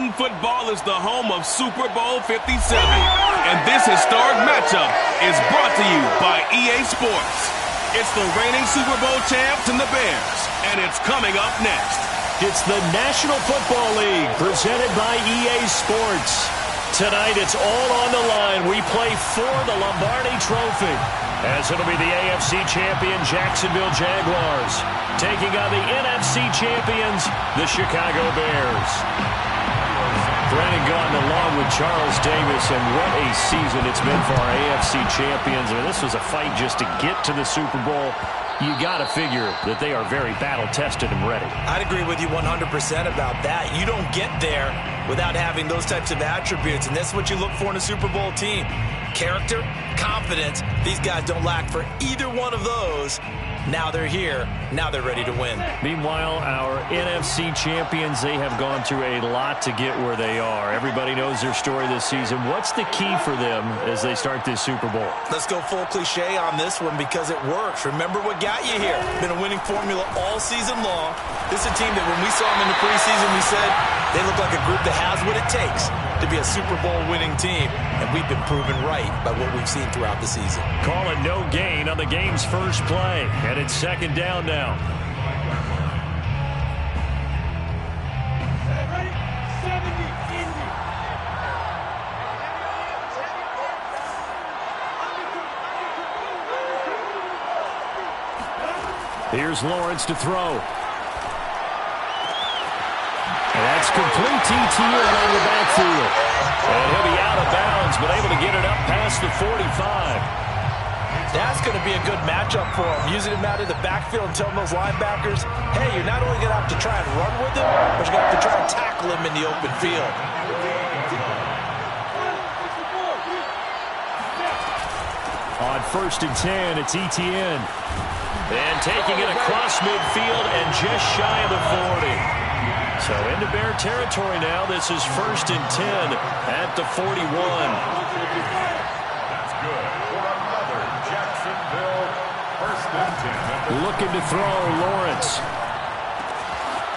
Madden football is the home of Super Bowl 57. And this historic matchup is brought to you by EA Sports. It's the reigning Super Bowl champs and the Bears. And it's coming up next. It's the National Football League presented by EA Sports. Tonight it's all on the line. We play for the Lombardi Trophy, as it'll be the AFC champion Jacksonville Jaguars taking on the NFC champions, the Chicago Bears. Brandon Gaudin along with Charles Davis, and what a season it's been for our AFC champions. I mean, this was a fight just to get to the Super Bowl. You got to figure that they are very battle-tested and ready. I'd agree with you 100% about that. You don't get there without having those types of attributes, and that's what you look for in a Super Bowl team. Character, confidence. These guys don't lack for either one of those. Now they're here. Now they're ready to win. Meanwhile, our NFC champions, they have gone through a lot to get where they are. Everybody knows their story this season. What's the key for them as they start this Super Bowl? Let's go full cliche on this one because it works. Remember what got you here. Been a winning formula all season long. This is a team that when we saw them in the preseason, we said they look like a group that has what it takes to be a Super Bowl winning team. And we've been proven right by what we've seen throughout the season. Call it no gain on the game's first play. And it's second down now. Here's Lawrence to throw. And that's complete TTN on the backfield. And he'll be out of bounds, but able to get it up past the 45. That's going to be a good matchup for him, using him out of the backfield and telling those linebackers, hey, you're not only going to have to try and run with him, but you're going to have to try and tackle him in the open field. On 1st and 10, it's Etienne. And taking it across midfield and just shy of the 40. So into Bear territory now. This is 1st and 10 at the 41. That's good. For another Jacksonville 1st and 10. Looking to throw, Lawrence.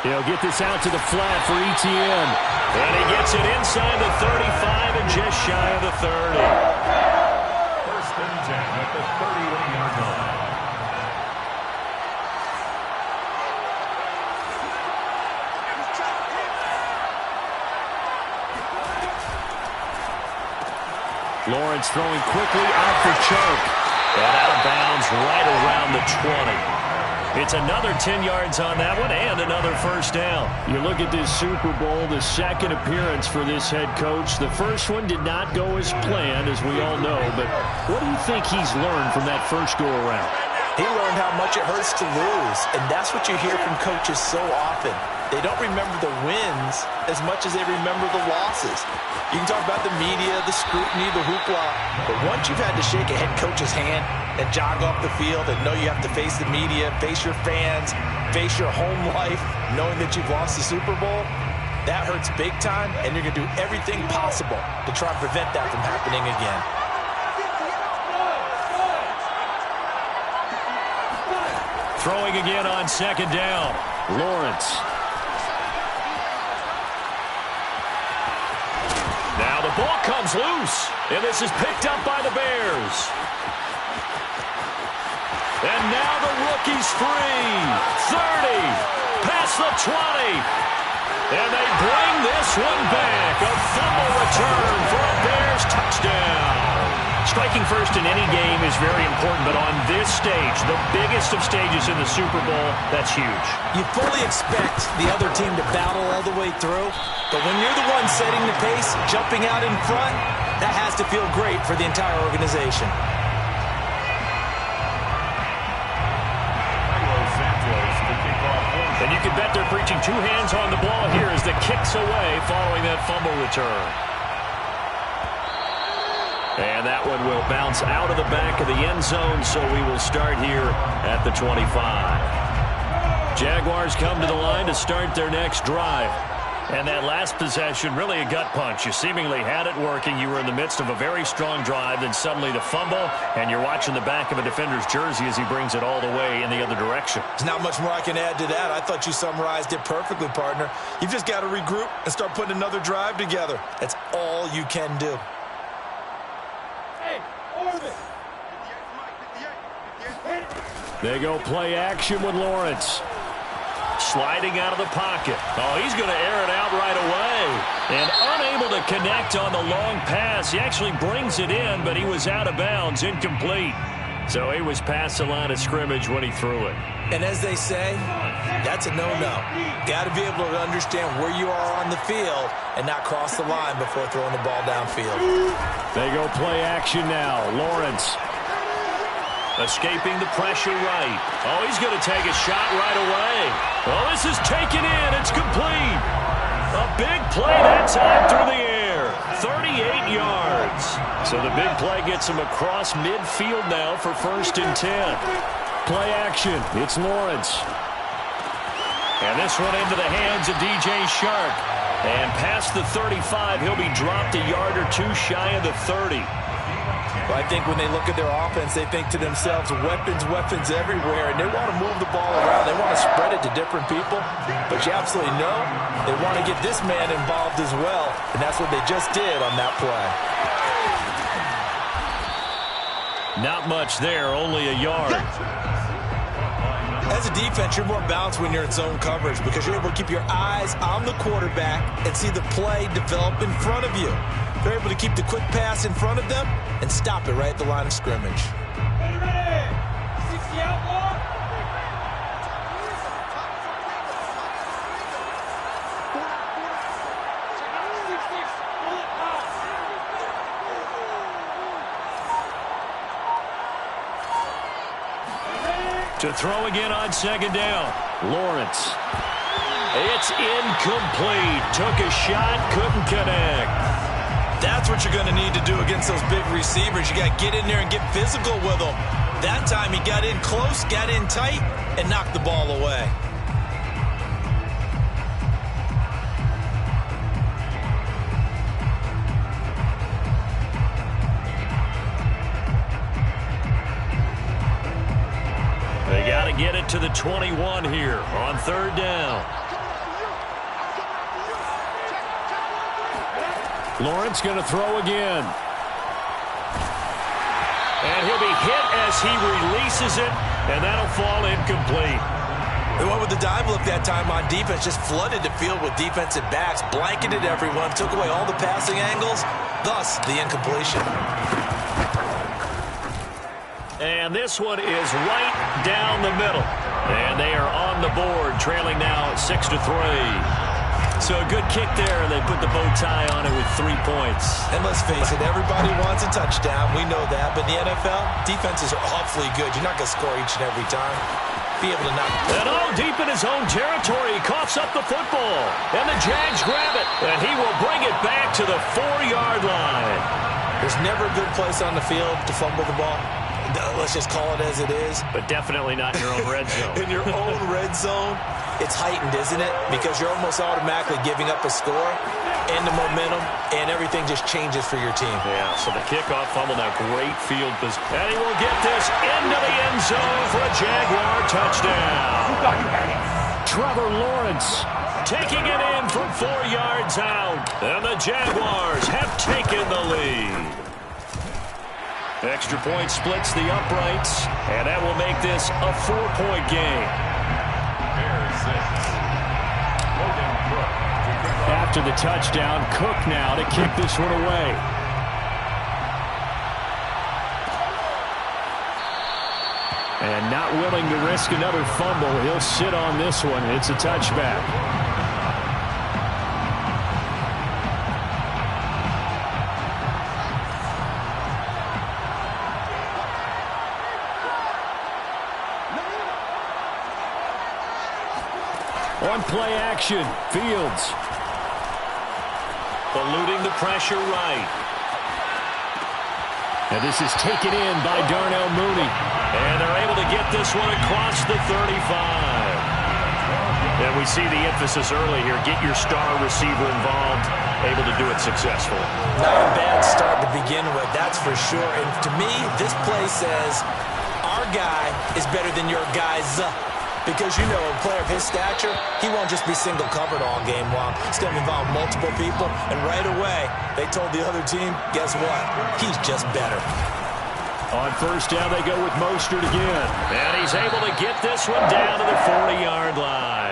He'll get this out to the flat for Etienne. And he gets it inside the 35 and just shy of the 30. 1st and 10 at the 31-yard line. Lawrence throwing quickly out for Choke. And out of bounds right around the 20. It's another 10 yards on that one and another first down. You look at this Super Bowl, the second appearance for this head coach. The first one did not go as planned, as we all know. But what do you think he's learned from that first go-around? He learned how much it hurts to lose, and that's what you hear from coaches so often. They don't remember the wins as much as they remember the losses. You can talk about the media, the scrutiny, the hoopla, but once you've had to shake a head coach's hand and jog off the field and know you have to face the media, face your fans, face your home life, knowing that you've lost the Super Bowl, that hurts big time, and you're going to do everything possible to try and prevent that from happening again. Throwing again on second down. Lawrence. Now the ball comes loose, and this is picked up by the Bears. And now the rookie's free. 30, past the 20. And they bring this one back. A fumble return for a Bears touchdown. Striking first in any game is very important, but on this stage, the biggest of stages in the Super Bowl, that's huge. You fully expect the other team to battle all the way through, but when you're the one setting the pace, jumping out in front, that has to feel great for the entire organization. And you can bet they're preaching two hands on the ball here as the kick's away following that fumble return. And that one will bounce out of the back of the end zone, so we will start here at the 25. Jaguars come to the line to start their next drive. And that last possession, really a gut punch. You seemingly had it working. You were in the midst of a very strong drive, then suddenly the fumble, and you're watching the back of a defender's jersey as he brings it all the way in the other direction. There's not much more I can add to that. I thought you summarized it perfectly, partner. You've just got to regroup and start putting another drive together. That's all you can do. They go play action with Lawrence. Sliding out of the pocket. Oh, he's going to air it out right away. And unable to connect on the long pass. He actually brings it in, but he was out of bounds, incomplete. So he was past the line of scrimmage when he threw it. And as they say, that's a no-no. Got to be able to understand where you are on the field and not cross the line before throwing the ball downfield. They go play action now. Lawrence. Escaping the pressure right. Oh, he's going to take a shot right away. Oh, this is taken in. It's complete. A big play that time through the air. 38 yards. So the big play gets him across midfield now for 1st and 10. Play action. It's Lawrence. And this one into the hands of DJ Shark. And past the 35, he'll be dropped a yard or two shy of the 30. Well, I think when they look at their offense, they think to themselves, weapons everywhere, and they want to move the ball around. They want to spread it to different people, but you absolutely know they want to get this man involved as well, and that's what they just did on that play. Not much there, only a yard. As a defense, you're more balanced when you're in zone coverage because you're able to keep your eyes on the quarterback and see the play develop in front of you. They're able to keep the quick pass in front of them and stop it right at the line of scrimmage. To throw again on 2nd down. Lawrence. It's incomplete. Took a shot, couldn't connect. That's what you're going to need to do against those big receivers. You got to get in there and get physical with them. That time he got in close, got in tight, and knocked the ball away. They got to get it to the 21 here on 3rd down. Lawrence going to throw again. And he'll be hit as he releases it, and that'll fall incomplete. They went with the dive look that time on defense, just flooded the field with defensive backs, blanketed everyone, took away all the passing angles, thus the incompletion. And this one is right down the middle. And they are on the board, trailing now 6-3. So a good kick there, and they put the bow tie on it with 3 points. And let's face it, everybody wants a touchdown. We know that. But in the NFL, defenses are awfully good. You're not going to score each and every time. Be able to knock. And deep in his own territory, he coughs up the football. And the Jags grab it. And he will bring it back to the 4-yard line. There's never a good place on the field to fumble the ball. Let's just call it as it is. But definitely not in your own red zone. In your own red zone, it's heightened, isn't it? Because you're almost automatically giving up a score and the momentum, and everything just changes for your team. Yeah, so the kickoff fumble, now great field position. And he will get this into the end zone for a Jaguar touchdown. Trevor Lawrence taking it in from 4 yards out. And the Jaguars have taken the lead. Extra point splits the uprights, and that will make this a 4-point game. After the touchdown, Cook now to kick this one away. And not willing to risk another fumble, he'll sit on this one. It's a touchback. On play action, Fields. Eluding the pressure right. And this is taken in by Darnell Mooney. And they're able to get this one across the 35. And we see the emphasis early here. Get your star receiver involved, able to do it successfully. Not a bad start to begin with, that's for sure. And to me, this play says our guy is better than your guy's. Because, you know, a player of his stature, he won't just be single covered all game long. It's going to involve multiple people. And right away, they told the other team, guess what? He's just better. On first down, they go with Mostert again. And he's able to get this one down to the 40-yard line.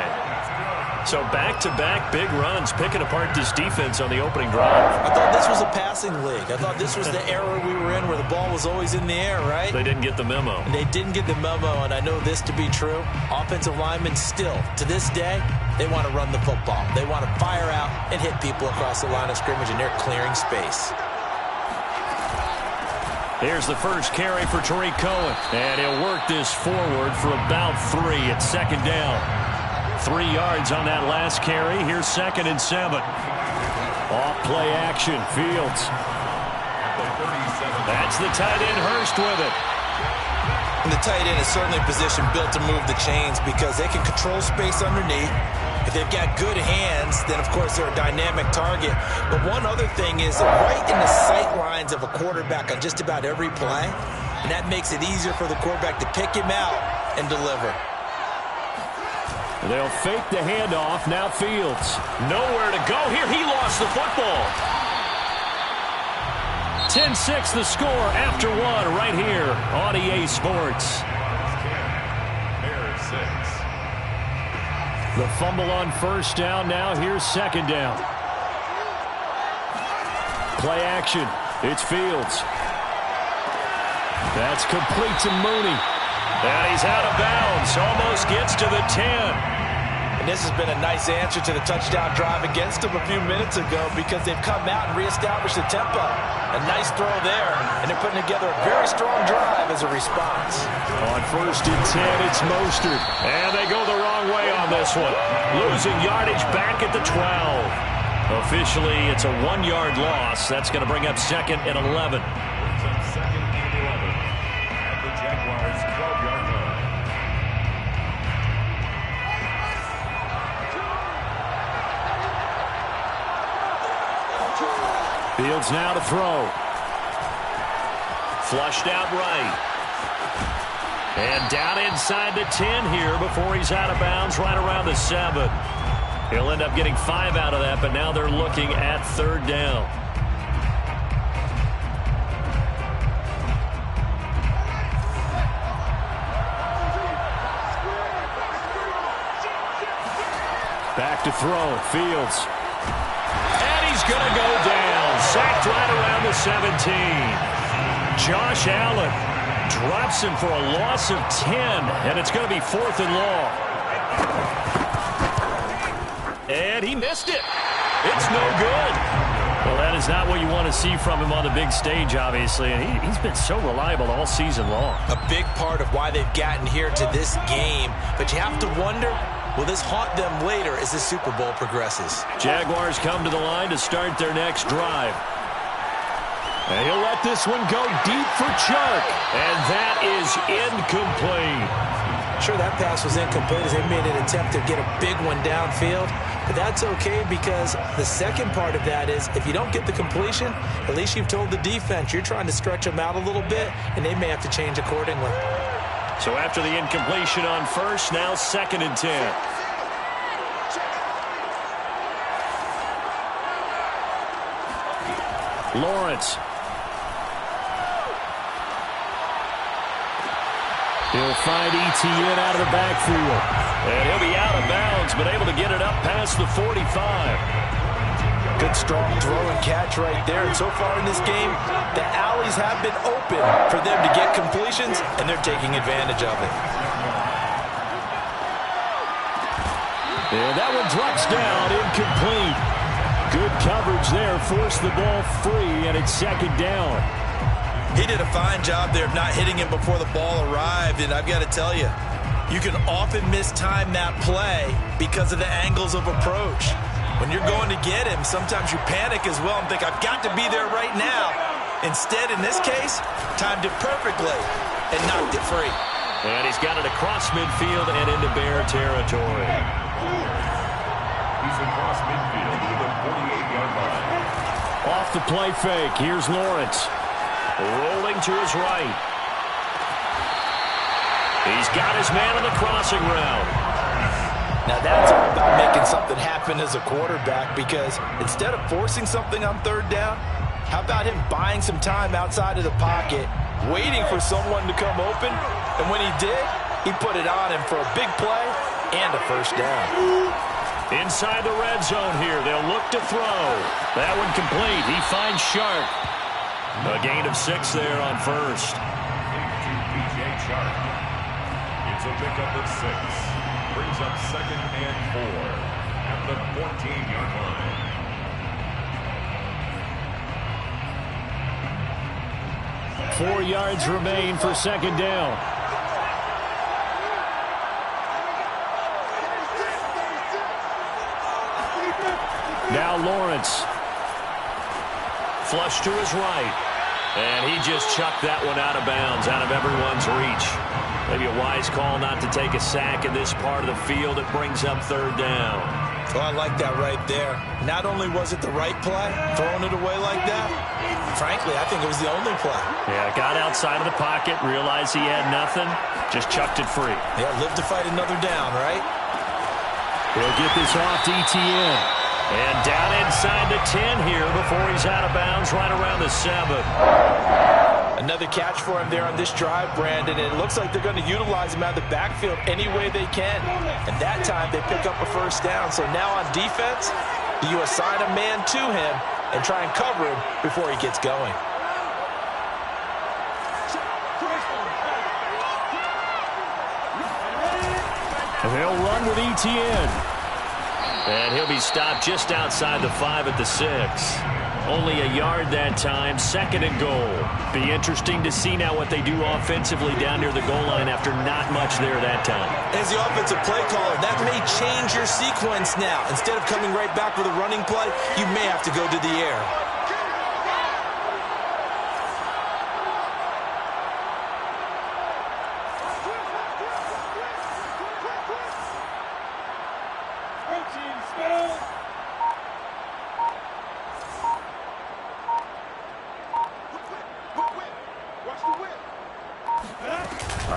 So back-to-back big runs, picking apart this defense on the opening drive. I thought this was a passing league. I thought this was the era we were in where the ball was always in the air, right? They didn't get the memo. And they didn't get the memo, and I know this to be true. Offensive linemen still, to this day, they want to run the football. They want to fire out and hit people across the line of scrimmage, and they're clearing space. Here's the first carry for Tariq Cohen. And he'll work this forward for about 3 at second down. 3 yards on that last carry. Here's 2nd and 7. Off play action. Fields. That's the tight end Hurst with it. And the tight end is certainly a position built to move the chains because they can control space underneath. If they've got good hands, then, of course, they're a dynamic target. But one other thing is right in the sight lines of a quarterback on just about every play, and that makes it easier for the quarterback to pick him out and deliver. They'll fake the handoff. Now Fields. Nowhere to go here. He lost the football. 10-6 the score after 1 right here on EA Sports. The fumble on first down. Now here's 2nd down. Play action. It's Fields. That's complete to Mooney. And he's out of bounds. Almost gets to the 10. And this has been a nice answer to the touchdown drive against them a few minutes ago because they've come out and reestablished the tempo. A nice throw there, and they're putting together a very strong drive as a response. On 1st and 10, it's Mostert. And they go the wrong way on this one. Losing yardage back at the 12. Officially, it's a 1-yard loss. That's going to bring up 2nd and 11. Second and 11 at the Jaguars' 12-yard line. Fields now to throw. Flushed out right. And down inside the 10 here before he's out of bounds right around the 7. He'll end up getting 5 out of that, but now they're looking at 3rd down. Back to throw. Fields. And he's going to go down. Sacked right around the 17. Josh Allen drops him for a loss of 10, and it's going to be 4th and long. And he missed it. It's no good. Well, that is not what you want to see from him on the big stage, obviously, and he's been so reliable all season long. A big part of why they've gotten here to this game, but you have to wonder, will this haunt them later as the Super Bowl progresses? Jaguars come to the line to start their next drive. And he'll let this one go deep for Chark. And that is incomplete. Sure, that pass was incomplete as they made an attempt to get a big one downfield. But that's okay because the second part of that is if you don't get the completion, at least you've told the defense you're trying to stretch them out a little bit, and they may have to change accordingly. So after the incompletion on first, now 2nd and 10. Lawrence. He'll find Etienne out of the backfield. And he'll be out of bounds, but able to get it up past the 45. Good strong throw and catch right there. And so far in this game, the alleys have been open for them to get completions, and they're taking advantage of it. And that one drops down, incomplete. Good coverage there, forced the ball free, and it's 2nd down. He did a fine job there of not hitting him before the ball arrived, and I've got to tell you, you can often mistime that play because of the angles of approach. When you're going to get him, sometimes you panic as well and think, I've got to be there right now. Instead, in this case, timed it perfectly and knocked it free. And he's got it across midfield and into Bear territory. Off the play fake, here's Lawrence. Rolling to his right. He's got his man on the crossing route. Now that's all about making something happen as a quarterback, because instead of forcing something on third down, how about him buying some time outside of the pocket, waiting for someone to come open, and when he did, he put it on him for a big play and a first down. Inside the red zone here, they'll look to throw. That one complete. He finds Sharp. A gain of 6 there on first. B.J. Sharp. It's a pickup of 6. Brings up 2nd and 4 at the 14-yard line. Four yards remain for second down. Now Lawrence. Flush to his right. And he just chucked that one out of bounds, out of everyone's reach. Maybe a wise call not to take a sack in this part of the field. It brings up third down. Well, I like that right there. Not only was it the right play, throwing it away like that, frankly, I think it was the only play. Yeah, got outside of the pocket, realized he had nothing, just chucked it free. Yeah, live to fight another down, right? He'll get this off to ETN. And down inside the 10 here before he's out of bounds right around the 7. Another catch for him there on this drive, Brandon, and it looks like they're going to utilize him out of the backfield any way they can. And that time they pick up a first down. So now on defense, you assign a man to him and try and cover him before he gets going. They'll run with ETN. And he'll be stopped just outside the 5 at the 6. Only a yard that time, 2nd and goal. Be interesting to see now what they do offensively down near the goal line after not much there that time. As the offensive play caller, that may change your sequence now. Instead of coming right back with a running play, you may have to go to the air.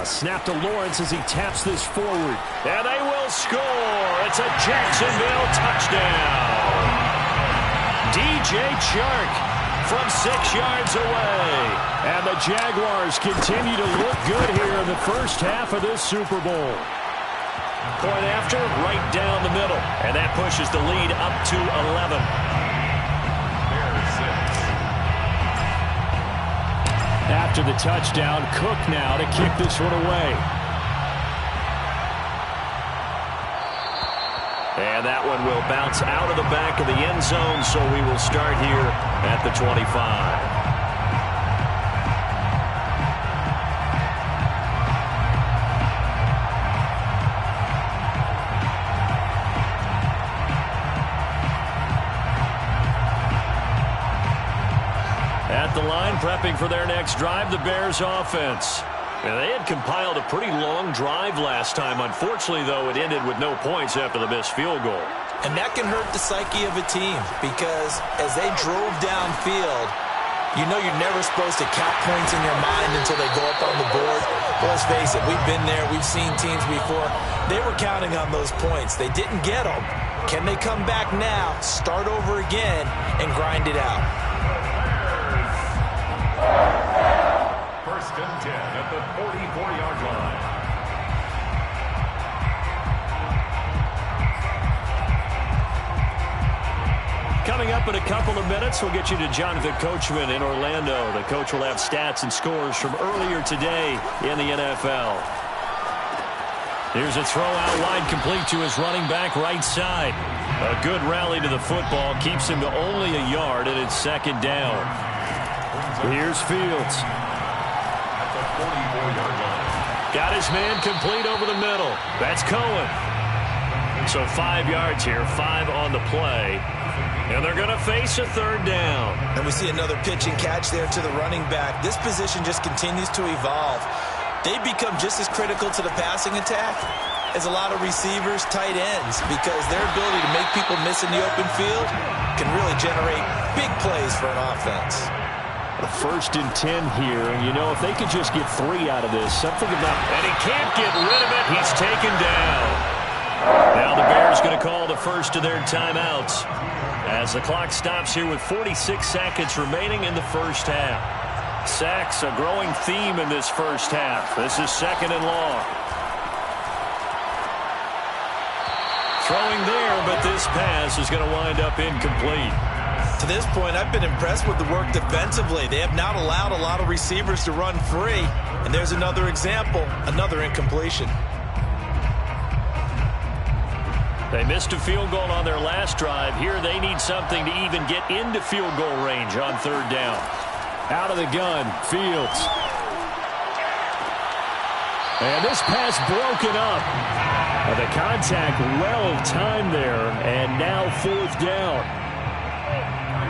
Snap to Lawrence as he taps this forward. And they will score. It's a Jacksonville touchdown. DJ Chark from 6 yards away. And the Jaguars continue to look good here in the first half of this Super Bowl. Point after, right down the middle. And that pushes the lead up to 11. After the touchdown, Cook now to kick this one away. And that one will bounce out of the back of the end zone, so we will start here at the 25. The line prepping for their next drive, the Bears offense. And they had compiled a pretty long drive last time. Unfortunately, though, it ended with no points after the missed field goal. And that can hurt the psyche of a team, because as they drove downfield, you know you're never supposed to count points in your mind until they go up on the board. But let's face it, we've been there, we've seen teams before. They were counting on those points. They didn't get them. Can they come back now, start over again, and grind it out? First and 10 at the 44-yard line. Coming up in a couple of minutes, we'll get you to Jonathan Coachman in Orlando. The coach will have stats and scores from earlier today in the NFL. Here's a throw out wide, complete to his running back right side. A good rally to the football keeps him to only a yard, and it's second down. Here's Fields. Got his man complete over the middle. That's Cohen. So 5 yards here, 5 on the play. And they're going to face a third down. And we see another pitch and catch there to the running back. This position just continues to evolve. They become just as critical to the passing attack is a lot of receivers, tight ends, because their ability to make people miss in the open field can really generate big plays for an offense. A 1st and 10 here, and you know, if they could just get 3 out of this, something about... And he can't get rid of it. He's taken down. Now the Bears going to call the first of their timeouts as the clock stops here with 46 seconds remaining in the first half. Sacks, a growing theme in this first half. This is 2nd and long. Throwing there, but this pass is going to wind up incomplete. To this point, I've been impressed with the work defensively. They have not allowed a lot of receivers to run free. And there's another example, another incompletion. They missed a field goal on their last drive. Here they need something to even get into field goal range on 3rd down. Out of the gun, Fields. And this pass broken up. The contact well timed there, and now 4th down.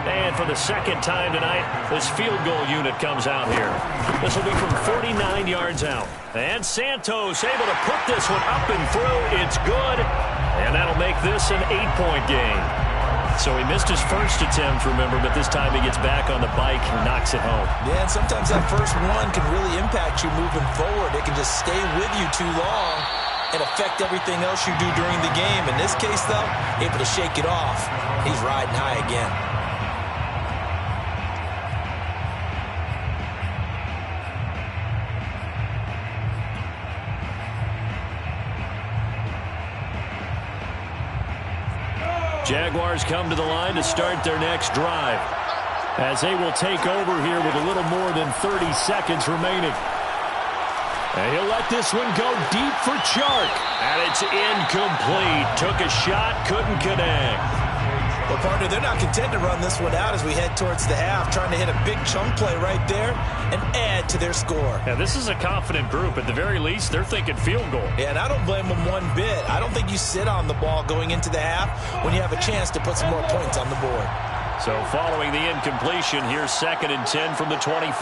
And for the 2nd time tonight, this field goal unit comes out here. This will be from 49 yards out. And Santos able to put this one up and through. It's good. And that'll make this an 8-point game. So he missed his first attempt, remember, but this time he gets back on the bike and knocks it home. Yeah, and sometimes that first one can really impact you moving forward. It can just stay with you too long and affect everything else you do during the game. In this case, though, able to shake it off. He's riding high again. Jaguars come to the line to start their next drive as they will take over here with a little more than 30 seconds remaining. And he'll let this one go deep for Chark. And it's incomplete. Took a shot, couldn't connect. Well, partner, they're not content to run this one out as we head towards the half, trying to hit a big chunk play right there and add to their score. Yeah, this is a confident group. At the very least, they're thinking field goal. Yeah, and I don't blame them one bit. I don't think you sit on the ball going into the half when you have a chance to put some more points on the board. So following the incompletion, here's 2nd and 10 from the 25.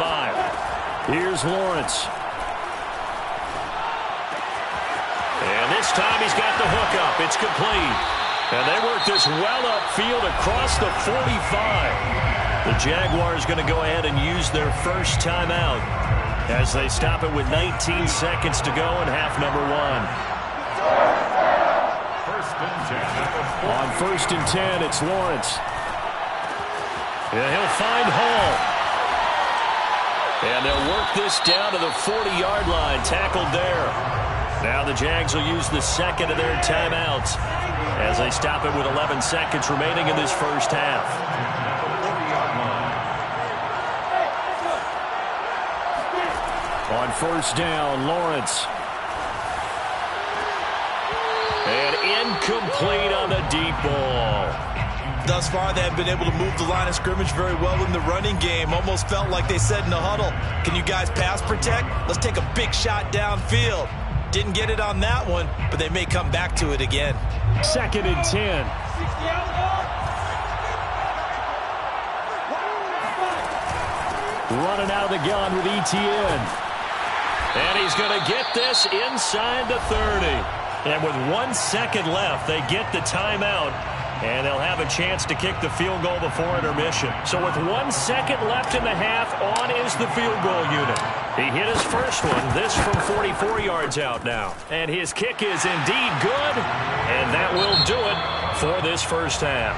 Here's Lawrence. And this time he's got the hook up. It's complete. And they work this well upfield across the 45. The Jaguars going to go ahead and use their first timeout as they stop it with 19 seconds to go in half number 1. On 1st and 10, it's Lawrence. And he'll find Hall. And they'll work this down to the 40-yard line, tackled there. Now the Jags will use the 2nd of their timeouts as they stop it with 11 seconds remaining in this first half. On 1st down, Lawrence. And incomplete on the deep ball. Thus far, they have been able to move the line of scrimmage very well in the running game. Almost felt like they said in the huddle, can you guys pass protect? Let's take a big shot downfield. Didn't get it on that one, but they may come back to it again. 2nd and 10. Running out of the gun with ETN. And he's going to get this inside the 30. And with 1 second left, they get the timeout. And they'll have a chance to kick the field goal before intermission. So with 1 second left in the half, on is the field goal unit. He hit his first one, this from 44 yards out now. And his kick is indeed good, and that will do it for this first half.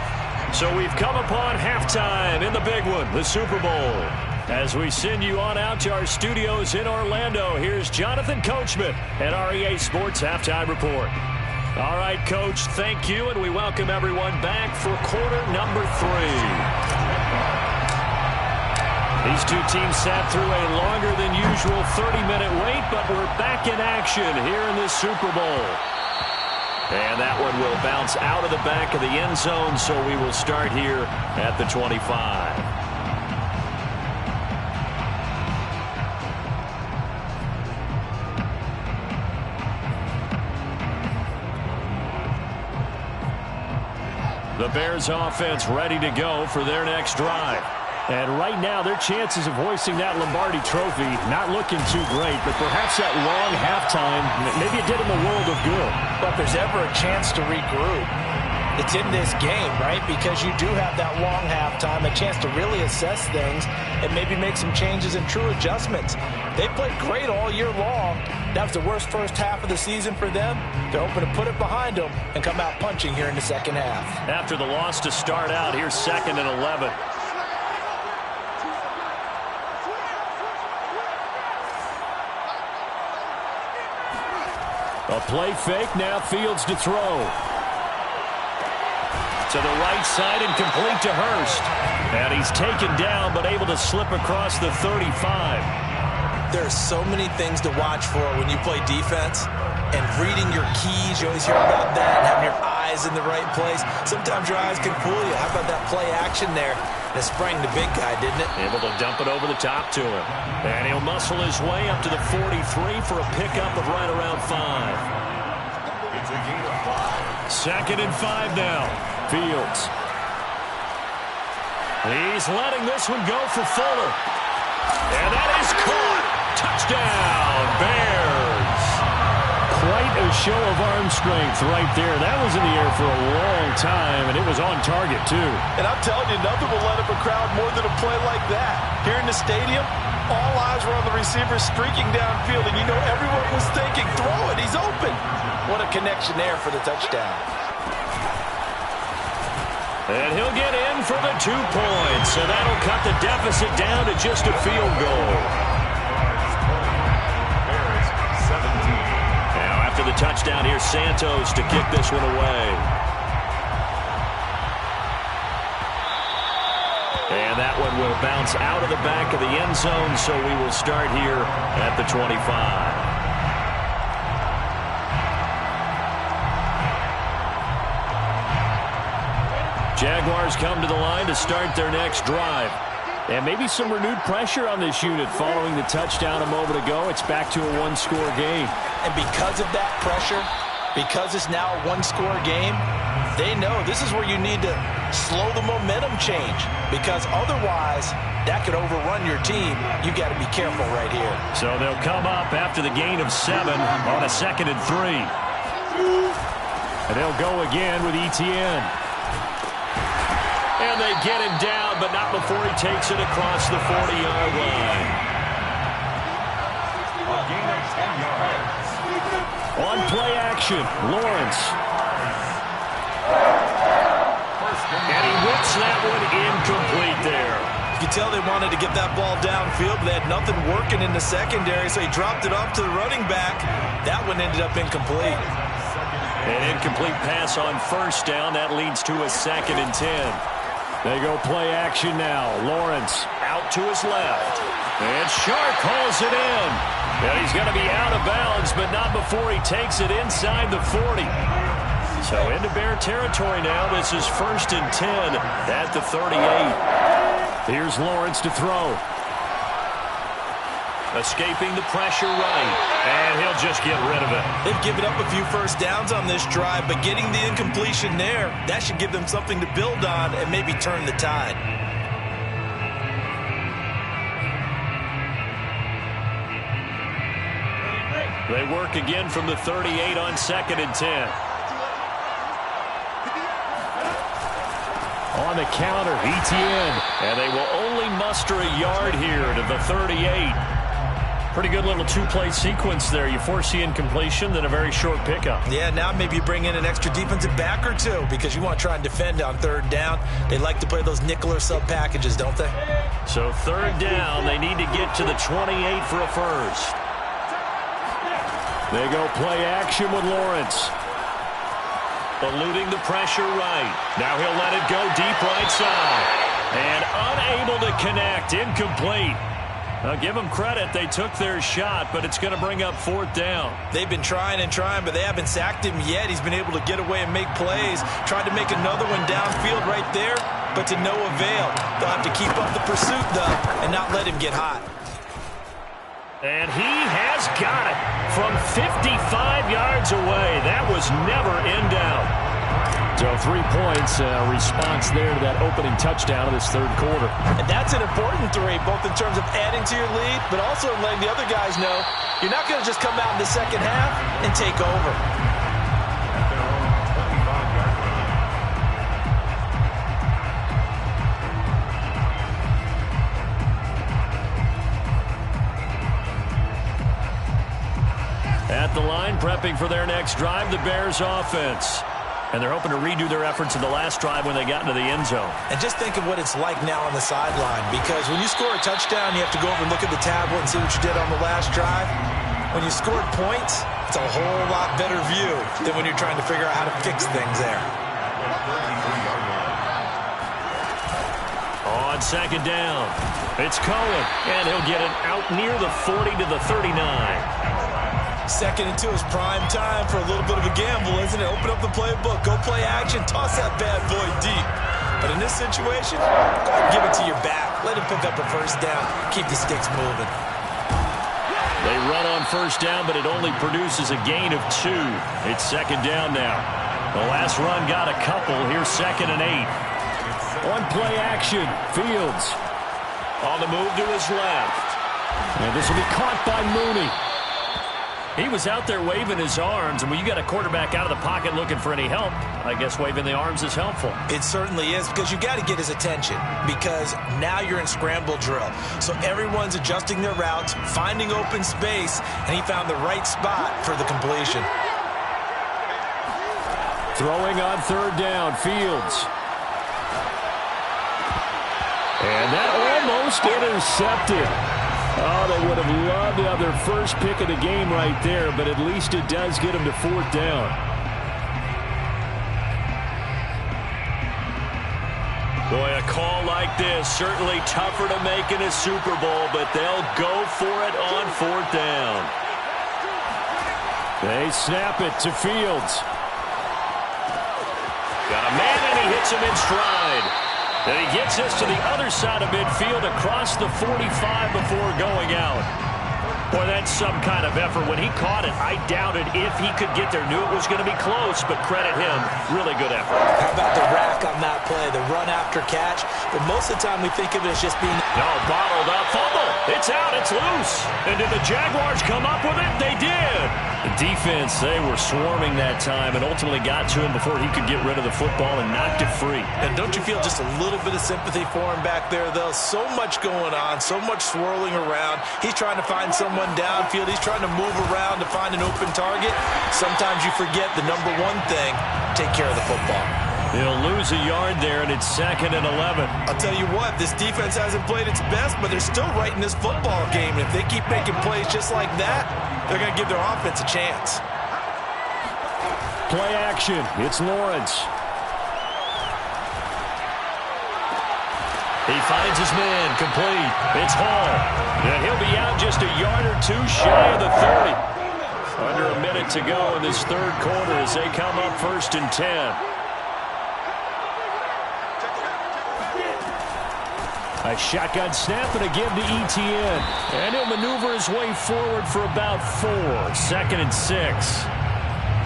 So we've come upon halftime in the big one, the Super Bowl. As we send you on out to our studios in Orlando, here's Jonathan Coachman at our EA Sports Halftime Report. All right, Coach, thank you, and we welcome everyone back for quarter number 3. These two teams sat through a longer than usual 30-minute wait, but we're back in action here in this Super Bowl. And that one will bounce out of the back of the end zone, so we will start here at the 25. The Bears offense ready to go for their next drive. And right now, their chances of hoisting that Lombardi trophy not looking too great, but perhaps that long halftime, maybe it did them a world of good. But if there's ever a chance to regroup, it's in this game, right? Because you do have that long halftime, a chance to really assess things and maybe make some changes and true adjustments. They played great all year long. That was the worst first half of the season for them. They're hoping to put it behind them and come out punching here in the second half. After the loss to start out, here's 2nd and 11. A play fake, now Fields to throw. To the right side and complete to Hurst. And he's taken down but able to slip across the 35. There's so many things to watch for when you play defense. And reading your keys, you always hear about that, and having your eyes in the right place. Sometimes your eyes can fool you. How about that play action there? It sprang the big guy, didn't it? Able to dump it over the top to him. And he'll muscle his way up to the 43 for a pickup of right around 5. It's a gain of 5. 2nd and 5 now. Fields. He's letting this one go for Fuller. And that is caught. Touchdown, Bears. Quite a show of arm strength right there. That was in the air for a long time, and it was on target, too. And I'm telling you, nothing will let up a crowd more than a play like that. Here in the stadium, all eyes were on the receiver streaking downfield, and you know everyone was thinking, throw it, he's open. What a connection there for the touchdown. And he'll get in for the 2 points, so that'll cut the deficit down to just a field goal. Bears 17. Now after the touchdown, here's Santos to kick this one away. And that one will bounce out of the back of the end zone, so we will start here at the 25. Jaguars come to the line to start their next drive. And maybe some renewed pressure on this unit following the touchdown a moment ago. It's back to a 1-score game. And because of that pressure, because it's now a 1-score game, they know this is where you need to slow the momentum change. Because otherwise, that could overrun your team. You got to be careful right here. So they'll come up after the gain of 7 on a 2nd and 3. And they'll go again with Etienne. And they get him down, but not before he takes it across the 40-yard line. A gain of 10 yards. On play action, Lawrence. And he whips that one incomplete there. You can tell they wanted to get that ball downfield, but they had nothing working in the secondary, so he dropped it off to the running back. That one ended up incomplete. An incomplete pass on 1st down. That leads to a 2nd and 10. They go play action now. Lawrence out to his left. And Sharp hauls it in. And he's going to be out of bounds, but not before he takes it inside the 40. So into Bear territory now. This is 1st and 10 at the 38. Here's Lawrence to throw. Escaping the pressure right. And he'll just get rid of it. They've given up a few first downs on this drive, but getting the incompletion there, that should give them something to build on and maybe turn the tide. They work again from the 38 on 2nd and 10. On the counter, Etienne. And they will only muster a yard here to the 38. Pretty good little 2-play sequence there. You force the incompletion, then a very short pickup. Yeah, now maybe you bring in an extra defensive back or 2 because you want to try and defend on 3rd down. They like to play those nickel or sub packages, don't they? So 3rd down, they need to get to the 28 for a first. They go play action with Lawrence. Eluding the pressure right. Now he'll let it go deep right side. And unable to connect. Incomplete. I'll give them credit. They took their shot, but it's going to bring up 4th down. They've been trying and trying, but they haven't sacked him yet. He's been able to get away and make plays. Tried to make another one downfield right there, but to no avail. They'll have to keep up the pursuit, though, and not let him get hot. And he has got it from 55 yards away. That was never in doubt. So 3 points, response there to that opening touchdown of this third quarter. And that's an important 3, both in terms of adding to your lead, but also in letting the other guys know you're not going to just come out in the second half and take over. At the line, prepping for their next drive, the Bears offense. And they're hoping to redo their efforts in the last drive when they got into the end zone. And just think of what it's like now on the sideline, because when you score a touchdown, you have to go over and look at the tablet and see what you did on the last drive. When you scored points, it's a whole lot better view than when you're trying to figure out how to fix things there. On second down, it's Cohen, and he'll get it out near the 40 to the 39. Second and 2 is prime time for a little bit of a gamble, isn't it? Open up the playbook, go play action, toss that bad boy deep. But in this situation, go ahead and give it to your back. Let him pick up a first down, keep the sticks moving. They run on first down, but it only produces a gain of 2. It's second down now. The last run got a couple. Here's second and 8. On play action, Fields. On the move to his left. And this will be caught by Mooney. He was out there waving his arms, and when you got a quarterback out of the pocket looking for any help, I guess waving the arms is helpful. It certainly is, because you got to get his attention, because now you're in scramble drill. So everyone's adjusting their routes, finding open space, and he found the right spot for the completion. Throwing on third down, Fields. And that almost intercepted. Oh, they would have loved to have their first pick of the game right there, but at least it does get them to fourth down. Boy, a call like this, certainly tougher to make in a Super Bowl, but they'll go for it on fourth down. They snap it to Fields. Got a man, and he hits him in stride. And he gets us to the other side of midfield across the 45 before going out. Boy, that's some kind of effort. When he caught it, I doubted if he could get there. Knew it was going to be close, but credit him. Really good effort. How about the rack on that play, the run after catch? But most of the time we think of it as just being... No, bottled up. Fumble. It's out. It's loose. And did the Jaguars come up with it? They did. The defense, they were swarming that time and ultimately got to him before he could get rid of the football and knocked it free. And don't you feel just a little bit of sympathy for him back there, though? So much going on, so much swirling around. He's trying to find someone downfield. He's trying to move around to find an open target. Sometimes you forget the number one thing, take care of the football. He'll lose a yard there, and it's second and 11. I'll tell you what, this defense hasn't played its best, but they're still right in this football game. And if they keep making plays just like that, they're going to give their offense a chance. Play action. It's Lawrence. He finds his man, complete. It's Hall. And he'll be out just a yard or 2 shy of the 30. Under a minute to go in this third quarter as they come up first and 10. A shotgun snap and a give to Etienne. And he'll maneuver his way forward for about 4. Second and 6.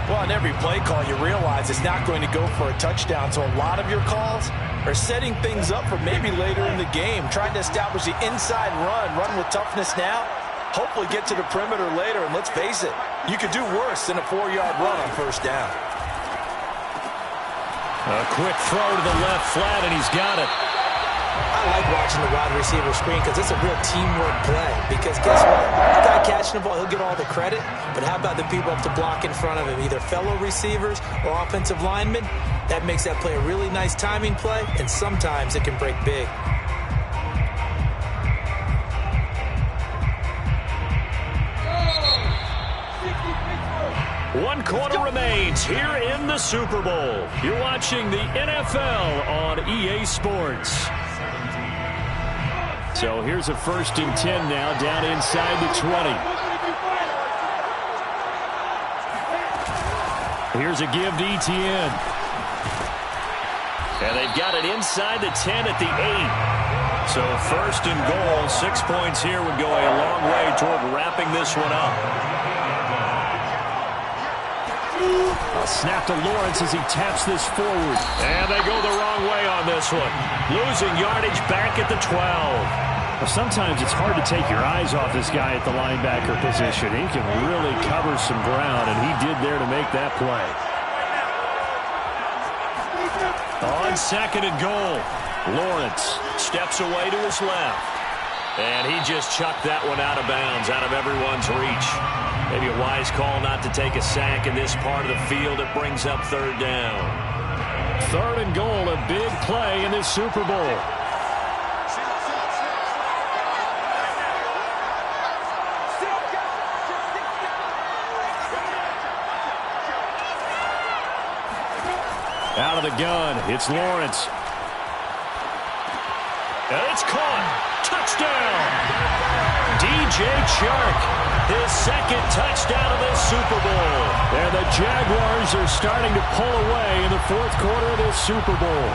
Well, on every play call, you realize it's not going to go for a touchdown. So a lot of your calls are setting things up for maybe later in the game, trying to establish the inside run with toughness now, hopefully get to the perimeter later. And let's face it, you could do worse than a 4-yard run on first down. A quick throw to the left flat, and he's got it. I like watching the wide receiver screen because it's a real teamwork play. Because guess what? The guy catching the ball, he'll get all the credit. But how about the people up to block in front of him, either fellow receivers or offensive linemen? That makes that play a really nice timing play, and sometimes it can break big. One quarter remains here in the Super Bowl. You're watching the NFL on EA Sports. So here's a first and 10 now, down inside the 20. Here's a give to Etienne. And they've got it inside the 10 at the 8. So first and goal, 6 points here would go a long way toward wrapping this one up. A snap to Lawrence as he taps this forward. And they go the wrong way on this one. Losing yardage back at the 12. Well, sometimes it's hard to take your eyes off this guy at the linebacker position. He can really cover some ground, and he did there to make that play. On 2nd and goal, Lawrence steps away to his left. And he just chucked that one out of bounds, out of everyone's reach. Maybe a wise call not to take a sack in this part of the field. It brings up 3rd down. 3rd and goal, a big play in this Super Bowl. Out of the gun, it's Lawrence. And it's caught. Touchdown! DJ Chark, his 2nd touchdown of this Super Bowl. And the Jaguars are starting to pull away in the 4th quarter of this Super Bowl.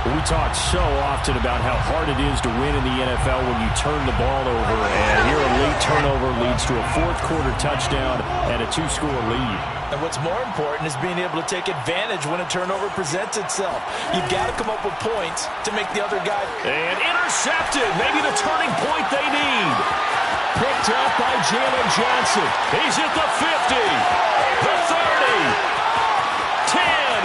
We talk so often about how hard it is to win in the NFL when you turn the ball over. And here a late turnover leads to a 4th quarter touchdown and a 2-score lead. And what's more important is being able to take advantage when a turnover presents itself. You've got to come up with points to make the other guy. And intercepted. Maybe the turning point they need. Picked up by Jalen Johnson. He's at the 50. The 30. 10.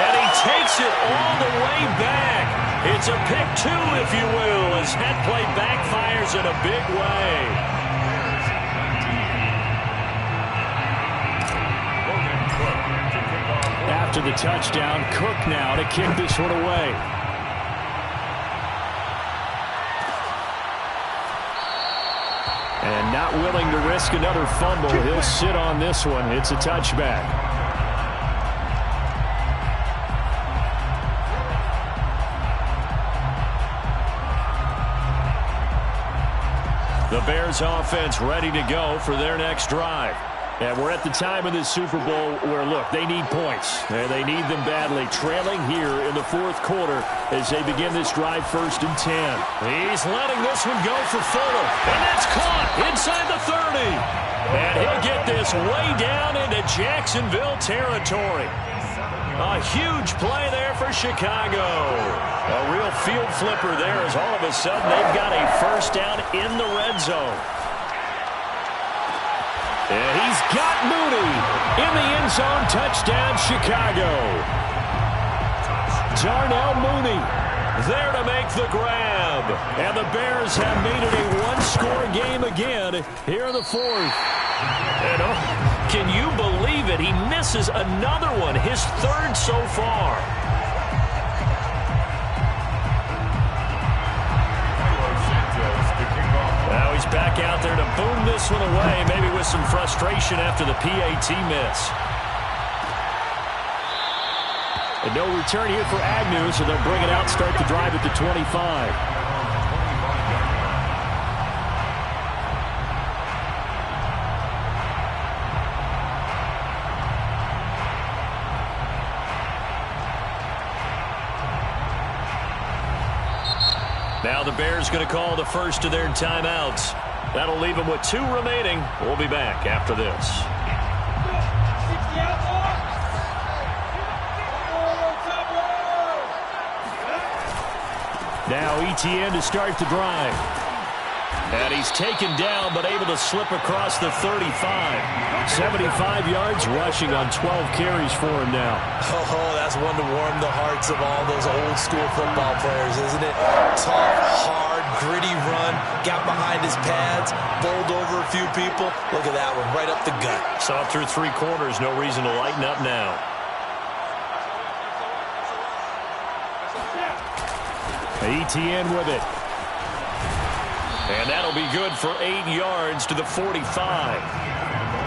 And he takes it all the way back. It's a pick 2, if you will, as that play backfires in a big way. After the touchdown, Cook now to kick this one away. And not willing to risk another fumble, he'll sit on this one. It's a touchback. The Bears offense ready to go for their next drive. And we're at the time of this Super Bowl where, look, they need points. And they need them badly. Trailing here in the 4th quarter as they begin this drive 1st and 10. He's letting this one go for Fuller. And that's caught inside the 30. And he'll get this way down into Jacksonville territory. A huge play there for Chicago. A real field flipper there as all of a sudden they've got a 1st down in the red zone. And he's got Mooney in the end zone. Touchdown, Chicago. Darnell Mooney there to make the grab. And the Bears have made it a 1-score game again here in the 4th. And can you believe it? He misses another one, his 3rd so far. Now he's back out there to boom this one away, maybe with some frustration after the PAT miss. And no return here for Agnew, so they'll bring it out, start the drive at the 25. Now the Bears going to call the first of their timeouts. That'll leave them with 2 remaining. We'll be back after this. Now ETN to start the drive. And he's taken down, but able to slip across the 35. 75 yards rushing on 12 carries for him now. Oh, that's one to warm the hearts of all those old school football players, isn't it? Tough, hard, gritty run, got behind his pads, bowled over a few people. Look at that one, right up the gut. Saw through 3 quarters, no reason to lighten up now. ETN with it. And that'll be good for 8 yards to the 45.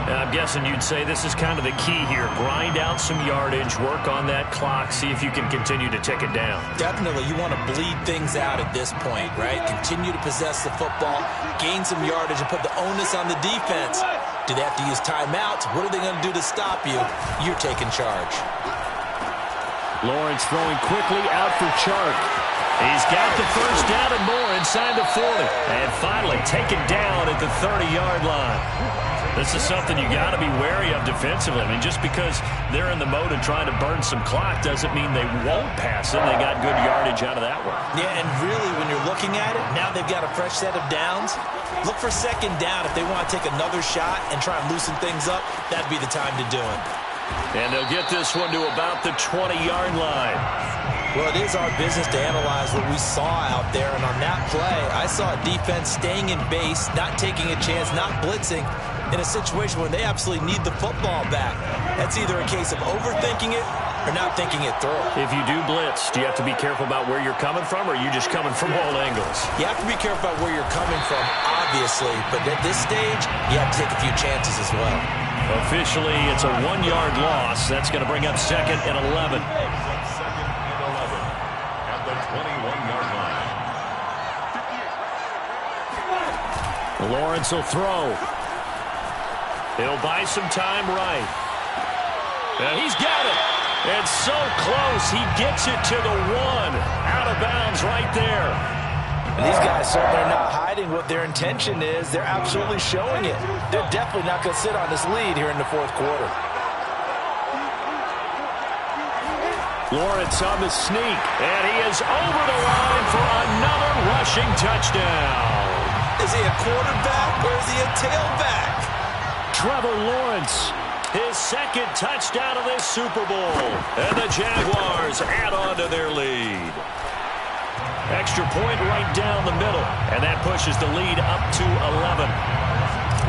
Now, I'm guessing you'd say this is kind of the key here. Grind out some yardage, work on that clock, see if you can continue to tick it down. Definitely, you want to bleed things out at this point, right? Continue to possess the football, gain some yardage, and put the onus on the defense. Do they have to use timeouts? What are they going to do to stop you? You're taking charge. Lawrence throwing quickly out for Chark. He's got the first down and more inside the 40. And finally taken down at the 30-yard line. This is something you got to be wary of defensively. I mean, just because they're in the mode of trying to burn some clock doesn't mean they won't pass it. They got good yardage out of that one. Yeah, and really, when you're looking at it, now they've got a fresh set of downs. Look for second down. If they want to take another shot and try and loosen things up, that'd be the time to do it. And they'll get this one to about the 20-yard line. Well, it is our business to analyze what we saw out there. And on that play, I saw a defense staying in base, not taking a chance, not blitzing, in a situation where they absolutely need the football back. That's either a case of overthinking it or not thinking it through. If you do blitz, do you have to be careful about where you're coming from, or are you just coming from all angles? You have to be careful about where you're coming from, obviously. But at this stage, you have to take a few chances as well. Officially, it's a 1-yard loss. That's going to bring up 2nd and 11. At the 21-yard line. Lawrence will throw. He'll buy some time right. And he's got it. And so close, he gets it to the 1. Out of bounds right there. And these guys certainly are not hiding what their intention is. They're absolutely showing it. They're definitely not going to sit on this lead here in the fourth quarter. Lawrence on the sneak. And he is over the line for another rushing touchdown. Is he a quarterback or is he a tailback? Trevor Lawrence, his 2nd touchdown of this Super Bowl. And the Jaguars add on to their lead. Extra point right down the middle. And that pushes the lead up to 11.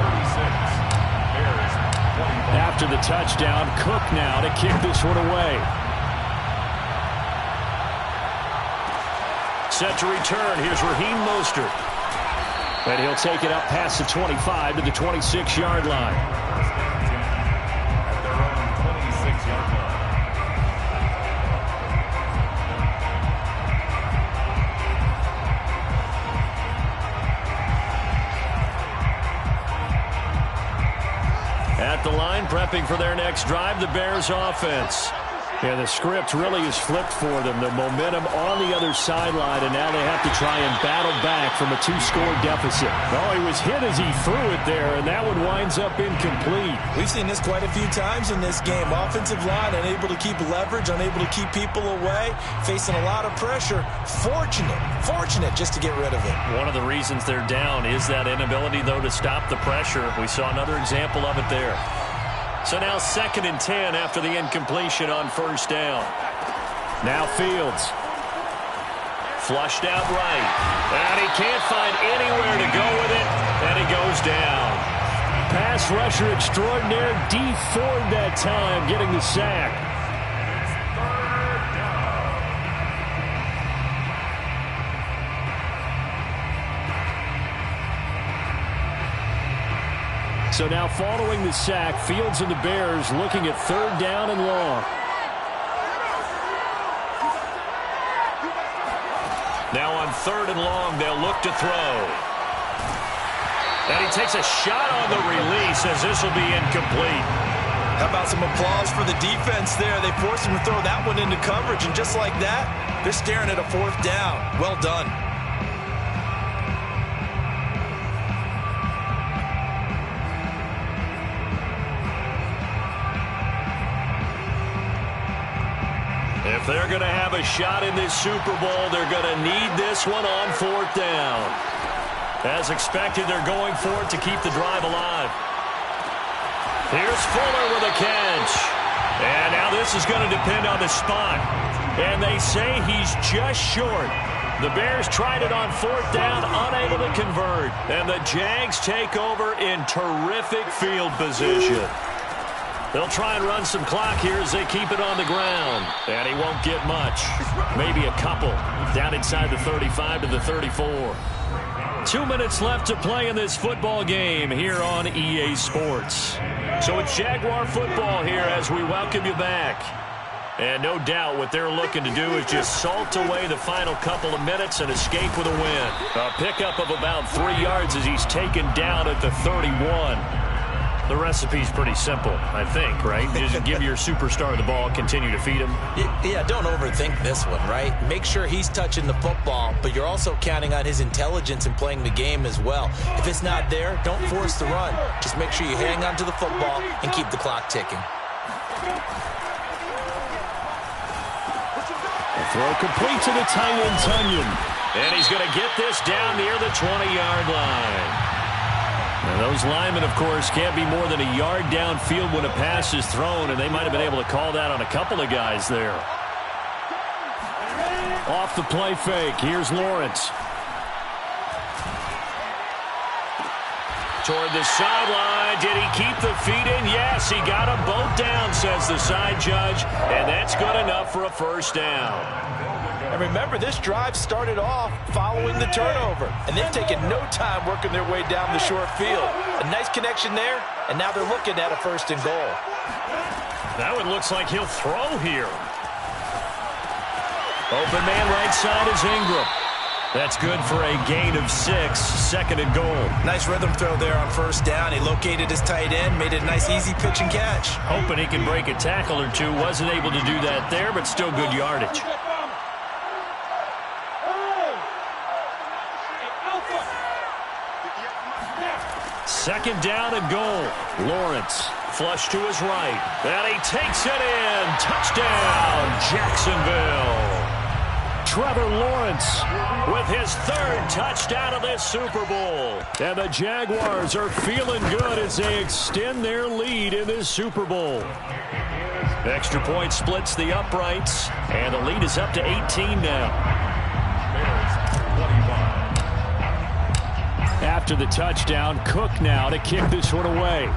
36. After the touchdown, Cook now to kick this one away. Set to return. Here's Raheem Mostert. And he'll take it up past the 25 to the 26-yard line. At their own 26-yard line. At the line, prepping for their next drive, the Bears offense. And the script really is flipped for them. The momentum on the other sideline, and now they have to try and battle back from a 2-score deficit. Oh, he was hit as he threw it there, and that one winds up incomplete. We've seen this quite a few times in this game. Offensive line unable to keep leverage, unable to keep people away, facing a lot of pressure. Fortunate just to get rid of it. One of the reasons they're down is that inability, though, to stop the pressure. We saw another example of it there. So now 2nd and 10 after the incompletion on 1st down. Now Fields. Flushed out right. And he can't find anywhere to go with it. And he goes down. Pass rusher extraordinaire. D Ford that time getting the sack. So now following the sack, Fields and the Bears looking at 3rd down and long. Now on 3rd and long, they'll look to throw. And he takes a shot on the release as this will be incomplete. How about some applause for the defense there? They forced him to throw that one into coverage, and just like that, they're staring at a 4th down. Well done. If they're going to have a shot in this Super Bowl, they're going to need this one on 4th down. As expected, they're going for it to keep the drive alive. Here's Fuller with a catch. And now this is going to depend on the spot. And they say he's just short. The Bears tried it on 4th down, unable to convert. And the Jags take over in terrific field position. They'll try and run some clock here as they keep it on the ground. And he won't get much. Maybe a couple. Down inside the 35 to the 34. 2 minutes left to play in this football game here on EA Sports. So it's Jaguar football here as we welcome you back. And no doubt what they're looking to do is just salt away the final couple of minutes and escape with a win. A pickup of about 3 yards as he's taken down at the 31. The recipe's pretty simple, I think, right? Just give your superstar the ball, continue to feed him. Yeah, don't overthink this one, right? Make sure he's touching the football, but you're also counting on his intelligence in playing the game as well. If it's not there, don't force the run. Just make sure you hang on to the football and keep the clock ticking. The throw complete to the tight end, Tunyon. And he's going to get this down near the 20-yard line. And those linemen, of course, can't be more than a yard downfield when a pass is thrown, and they might have been able to call that on a couple of guys there. Off the play fake, here's Lawrence. Toward the sideline, did he keep the feet in? Yes, he got them both down, says the side judge, and that's good enough for a first down. And remember, this drive started off following the turnover, and they've taken no time working their way down the short field. A nice connection there, and now they're looking at a 1st and goal. That one looks like he'll throw here. Open man right side is Ingram. That's good for a gain of 6, 2nd and goal. Nice rhythm throw there on 1st down. He located his tight end, made it a nice easy pitch and catch. Hoping he can break a tackle or two. Wasn't able to do that there, but still good yardage. Second down and goal. Lawrence flush to his right. And he takes it in. Touchdown, Jacksonville. Trevor Lawrence with his 3rd touchdown of this Super Bowl. And the Jaguars are feeling good as they extend their lead in this Super Bowl. Extra point splits the uprights, and the lead is up to 18 now. After the touchdown, Cook now to kick this one away.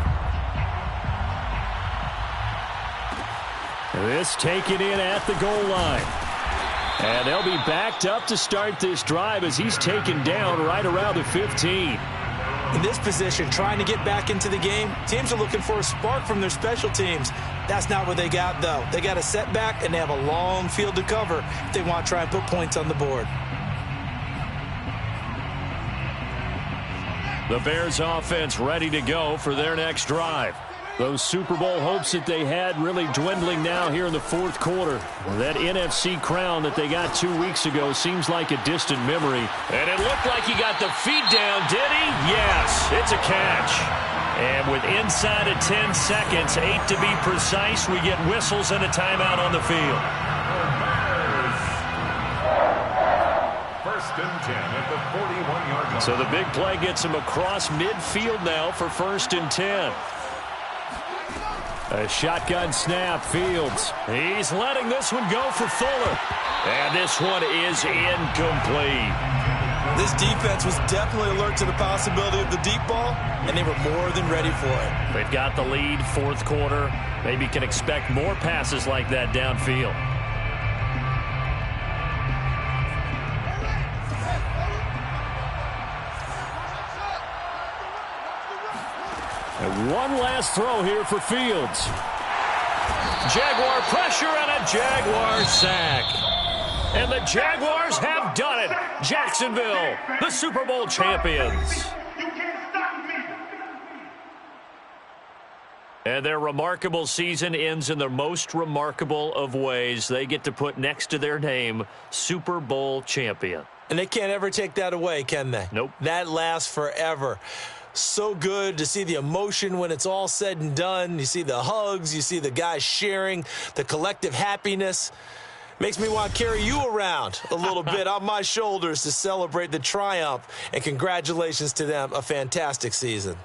This taken in at the goal line. And they'll be backed up to start this drive as he's taken down right around the 15. In this position, trying to get back into the game, teams are looking for a spark from their special teams. That's not what they got, though. They got a setback, and they have a long field to cover if they want to try and put points on the board. The Bears offense ready to go for their next drive. Those Super Bowl hopes that they had really dwindling now here in the 4th quarter. That NFC crown that they got 2 weeks ago seems like a distant memory. And it looked like he got the feet down, did he? Yes, it's a catch. And with inside of 10 seconds, 8 to be precise, we get whistles and a timeout on the field. 1st and 10 at the 41-yard line. So the big play gets him across midfield now for 1st and 10. A shotgun snap, Fields. He's letting this one go for Fuller. And this one is incomplete. This defense was definitely alert to the possibility of the deep ball, and they were more than ready for it. They've got the lead, 4th quarter. Maybe can expect more passes like that downfield. And one last throw here for Fields. Jaguar pressure and a Jaguar sack. And the Jaguars have done it. Jacksonville, the Super Bowl champions. And their remarkable season ends in the most remarkable of ways. They get to put next to their name, Super Bowl champion. And they can't ever take that away, can they? Nope. That lasts forever. So good to see the emotion when it's all said and done. You see the hugs. You see the guys sharing, the collective happiness. Makes me want to carry you around a little bit on my shoulders to celebrate the triumph. And congratulations to them. A fantastic season.